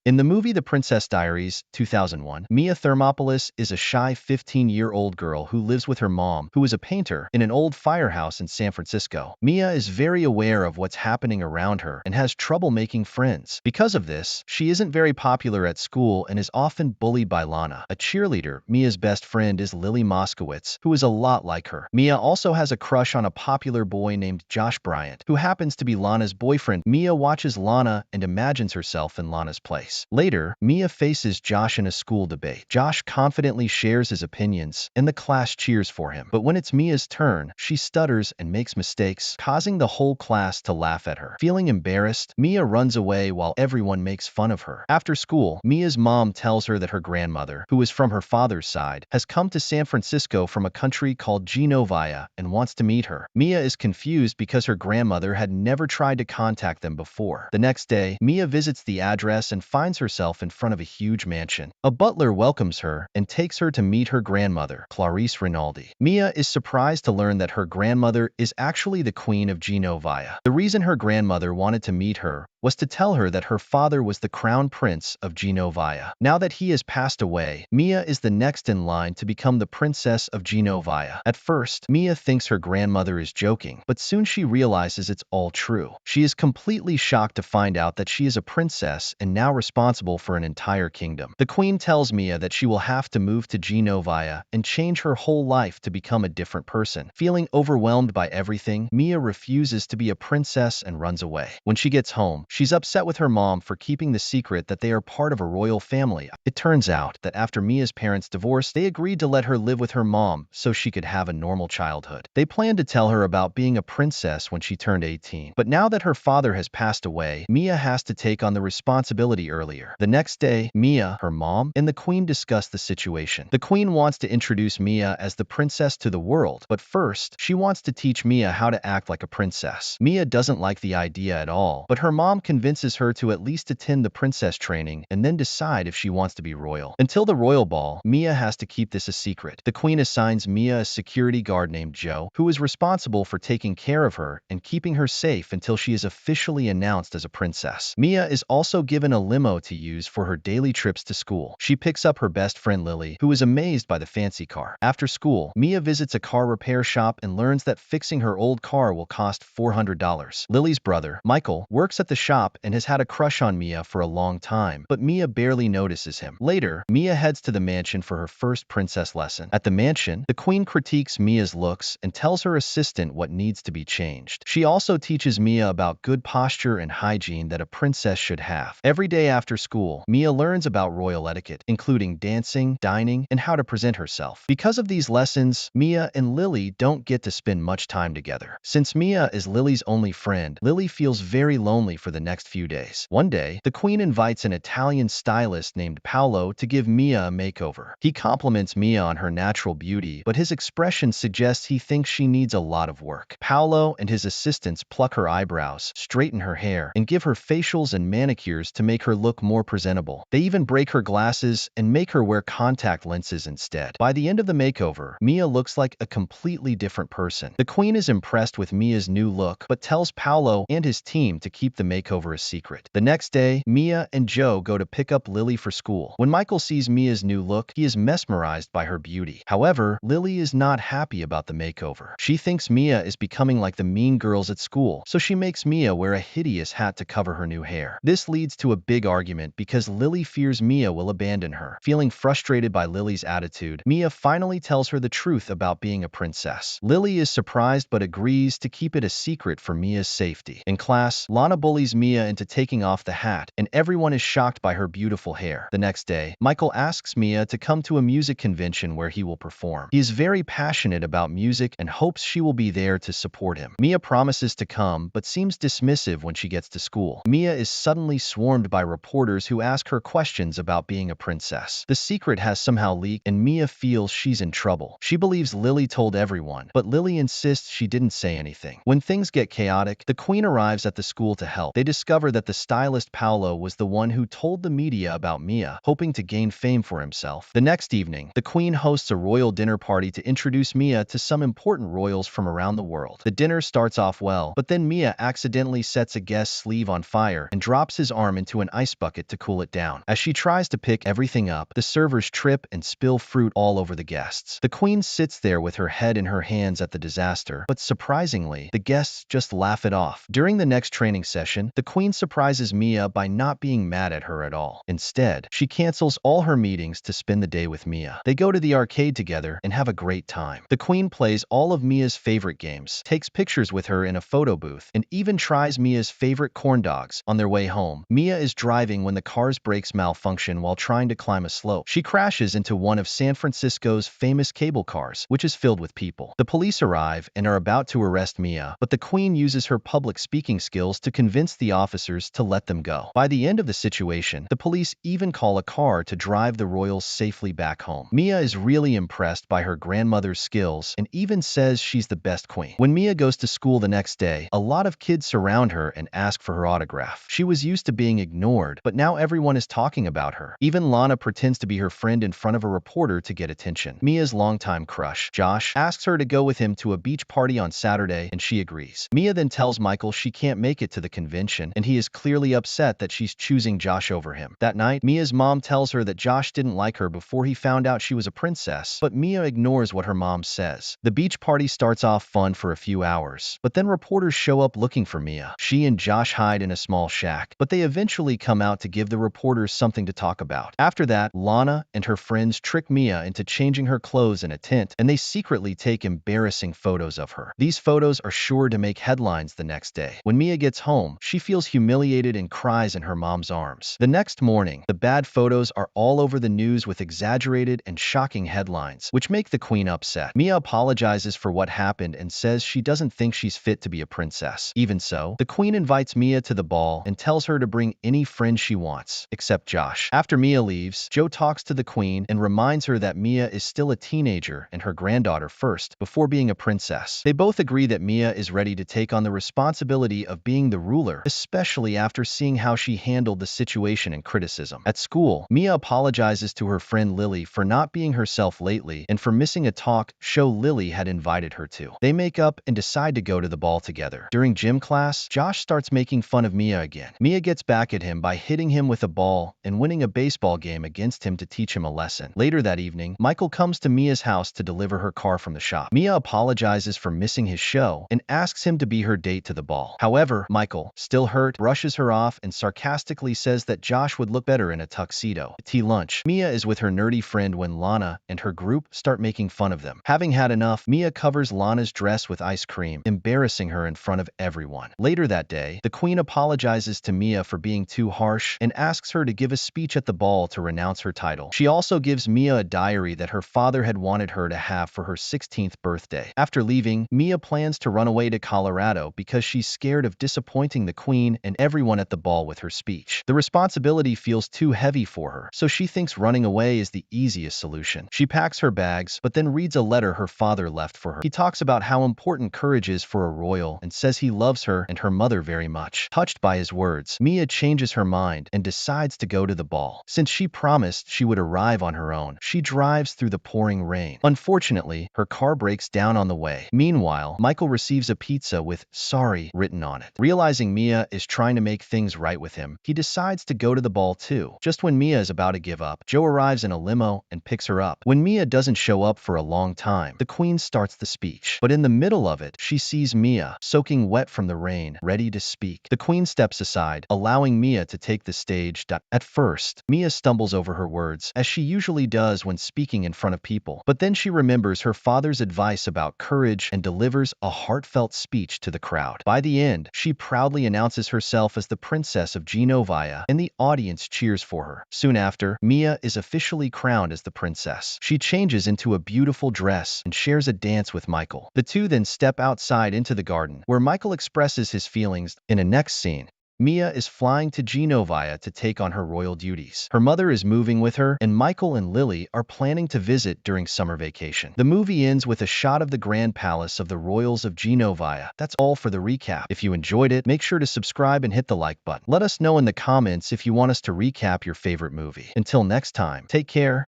In the movie The Princess Diaries, 2001, Mia Thermopolis is a shy 15-year-old girl who lives with her mom, who is a painter, in an old firehouse in San Francisco. Mia is very aware of what's happening around her and has trouble making friends. Because of this, she isn't very popular at school and is often bullied by Lana, a cheerleader. Mia's best friend is Lilly Moscovitz, who is a lot like her. Mia also has a crush on a popular boy named Josh Bryant, who happens to be Lana's boyfriend. Mia watches Lana and imagines herself in Lana's place. Later, Mia faces Josh in a school debate. Josh confidently shares his opinions, and the class cheers for him. But when it's Mia's turn, she stutters and makes mistakes, causing the whole class to laugh at her. Feeling embarrassed, Mia runs away while everyone makes fun of her. After school, Mia's mom tells her that her grandmother, who is from her father's side, has come to San Francisco from a country called Genovia and wants to meet her. Mia is confused because her grandmother had never tried to contact them before. The next day, Mia visits the address and finds herself in front of a huge mansion. A butler welcomes her and takes her to meet her grandmother, Clarisse Renaldi. Mia is surprised to learn that her grandmother is actually the Queen of Genovia. The reason her grandmother wanted to meet her was to tell her that her father was the crown prince of Genovia. Now that he has passed away, Mia is the next in line to become the princess of Genovia. At first, Mia thinks her grandmother is joking, but soon she realizes it's all true. She is completely shocked to find out that she is a princess and now responsible for an entire kingdom. The queen tells Mia that she will have to move to Genovia and change her whole life to become a different person. Feeling overwhelmed by everything, Mia refuses to be a princess and runs away. When she gets home, she's upset with her mom for keeping the secret that they are part of a royal family. It turns out that after Mia's parents divorced, they agreed to let her live with her mom so she could have a normal childhood. They planned to tell her about being a princess when she turned 18. But now that her father has passed away, Mia has to take on the responsibility earlier. The next day, Mia, her mom, and the queen discuss the situation. The queen wants to introduce Mia as the princess to the world, but first, she wants to teach Mia how to act like a princess. Mia doesn't like the idea at all, but her mom convinces her to at least attend the princess training and then decide if she wants to be royal. Until the royal ball, Mia has to keep this a secret. The queen assigns Mia a security guard named Joe, who is responsible for taking care of her and keeping her safe until she is officially announced as a princess. Mia is also given a limo to use for her daily trips to school. She picks up her best friend Lilly, who is amazed by the fancy car. After school, Mia visits a car repair shop and learns that fixing her old car will cost $400. Lily's brother, Michael, works at the shop and has had a crush on Mia for a long time, but Mia barely notices him. Later, Mia heads to the mansion for her first princess lesson. At the mansion, the queen critiques Mia's looks and tells her assistant what needs to be changed. She also teaches Mia about good posture and hygiene that a princess should have. Every day after school, Mia learns about royal etiquette, including dancing, dining, and how to present herself. Because of these lessons, Mia and Lily don't get to spend much time together. Since Mia is Lily's only friend, Lily feels very lonely for the next few days. One day, the queen invites an Italian stylist named Paolo to give Mia a makeover. He compliments Mia on her natural beauty, but his expression suggests he thinks she needs a lot of work. Paolo and his assistants pluck her eyebrows, straighten her hair, and give her facials and manicures to make her look more presentable. They even break her glasses and make her wear contact lenses instead. By the end of the makeover, Mia looks like a completely different person. The queen is impressed with Mia's new look, but tells Paolo and his team to keep the makeover a secret. The next day, Mia and Joe go to pick up Lily for school. When Michael sees Mia's new look, he is mesmerized by her beauty. However, Lily is not happy about the makeover. She thinks Mia is becoming like the mean girls at school, so she makes Mia wear a hideous hat to cover her new hair. This leads to a big argument because Lily fears Mia will abandon her. Feeling frustrated by Lily's attitude, Mia finally tells her the truth about being a princess. Lily is surprised but agrees to keep it a secret for Mia's safety. In class, Lana bullies Mia into taking off the hat, and everyone is shocked by her beautiful hair. The next day, Michael asks Mia to come to a music convention where he will perform. He is very passionate about music and hopes she will be there to support him. Mia promises to come, but seems dismissive when she gets to school. Mia is suddenly swarmed by reporters who ask her questions about being a princess. The secret has somehow leaked, and Mia feels she's in trouble. She believes Lily told everyone, but Lily insists she didn't say anything. When things get chaotic, the queen arrives at the school to help. They discover that the stylist Paolo was the one who told the media about Mia, hoping to gain fame for himself. The next evening, the queen hosts a royal dinner party to introduce Mia to some important royals from around the world. The dinner starts off well, but then Mia accidentally sets a guest's sleeve on fire and drops his arm into an ice ice bucket to cool it down. As she tries to pick everything up, the servers trip and spill fruit all over the guests. The queen sits there with her head in her hands at the disaster, but surprisingly, the guests just laugh it off. During the next training session, the queen surprises Mia by not being mad at her at all. Instead, she cancels all her meetings to spend the day with Mia. They go to the arcade together and have a great time. The queen plays all of Mia's favorite games, takes pictures with her in a photo booth, and even tries Mia's favorite corn dogs. On their way home, Mia is driving when the car's brakes malfunction while trying to climb a slope. She crashes into one of San Francisco's famous cable cars, which is filled with people. The police arrive and are about to arrest Mia, but the queen uses her public speaking skills to convince the officers to let them go. By the end of the situation, the police even call a car to drive the royals safely back home. Mia is really impressed by her grandmother's skills and even says she's the best queen. When Mia goes to school the next day, a lot of kids surround her and ask for her autograph. She was used to being ignored, but now everyone is talking about her. Even Lana pretends to be her friend in front of a reporter to get attention. Mia's longtime crush, Josh, asks her to go with him to a beach party on Saturday, and she agrees. Mia then tells Michael she can't make it to the convention, and he is clearly upset that she's choosing Josh over him. That night, Mia's mom tells her that Josh didn't like her before he found out she was a princess, but Mia ignores what her mom says. The beach party starts off fun for a few hours, but then reporters show up looking for Mia. She and Josh hide in a small shack, but they eventually come out to give the reporters something to talk about. After that, Lana and her friends trick Mia into changing her clothes in a tent, and they secretly take embarrassing photos of her. These photos are sure to make headlines the next day. When Mia gets home, she feels humiliated and cries in her mom's arms. The next morning, the bad photos are all over the news with exaggerated and shocking headlines, which make the queen upset. Mia apologizes for what happened and says she doesn't think she's fit to be a princess. Even so, the queen invites Mia to the ball and tells her to bring any friend she wants, except Josh. After Mia leaves, Joe talks to the queen and reminds her that Mia is still a teenager and her granddaughter first, before being a princess. They both agree that Mia is ready to take on the responsibility of being the ruler, especially after seeing how she handled the situation and criticism. At school, Mia apologizes to her friend Lilly for not being herself lately and for missing a talk show Lilly had invited her to. They make up and decide to go to the ball together. During gym class, Josh starts making fun of Mia again. Mia gets back at him by hitting him with a ball and winning a baseball game against him to teach him a lesson. Later that evening, Michael comes to Mia's house to deliver her car from the shop. Mia apologizes for missing his show and asks him to be her date to the ball. However, Michael, still hurt, brushes her off and sarcastically says that Josh would look better in a tuxedo. At tea lunch, Mia is with her nerdy friend when Lana and her group start making fun of them. Having had enough, Mia covers Lana's dress with ice cream, embarrassing her in front of everyone. Later that day, the queen apologizes to Mia for being too harsh and asks her to give a speech at the ball to renounce her title. She also gives Mia a diary that her father had wanted her to have for her 16th birthday. After leaving, Mia plans to run away to Colorado because she's scared of disappointing the queen and everyone at the ball with her speech. The responsibility feels too heavy for her, so she thinks running away is the easiest solution. She packs her bags, but then reads a letter her father left for her. He talks about how important courage is for a royal and says he loves her and her mother very much. Touched by his words, Mia changes her mind and decides to go to the ball. Since she promised she would arrive on her own, she drives through the pouring rain. Unfortunately, her car breaks down on the way. Meanwhile, Michael receives a pizza with "sorry" written on it. Realizing Mia is trying to make things right with him, he decides to go to the ball too. Just when Mia is about to give up, Joe arrives in a limo and picks her up. When Mia doesn't show up for a long time, the queen starts the speech. But in the middle of it, she sees Mia, soaking wet from the rain, ready to speak. The queen steps aside, allowing Mia to take the stage. At first, Mia stumbles over her words, as she usually does when speaking in front of people. But then she remembers her father's advice about courage and delivers a heartfelt speech to the crowd. By the end, she proudly announces herself as the Princess of Genovia, and the audience cheers for her. Soon after, Mia is officially crowned as the princess. She changes into a beautiful dress and shares a dance with Michael. The two then step outside into the garden, where Michael expresses his feelings. In a next scene, Mia is flying to Genovia to take on her royal duties. Her mother is moving with her, and Michael and Lilly are planning to visit during summer vacation. The movie ends with a shot of the Grand Palace of the Royals of Genovia. That's all for the recap. If you enjoyed it, make sure to subscribe and hit the like button. Let us know in the comments if you want us to recap your favorite movie. Until next time, take care.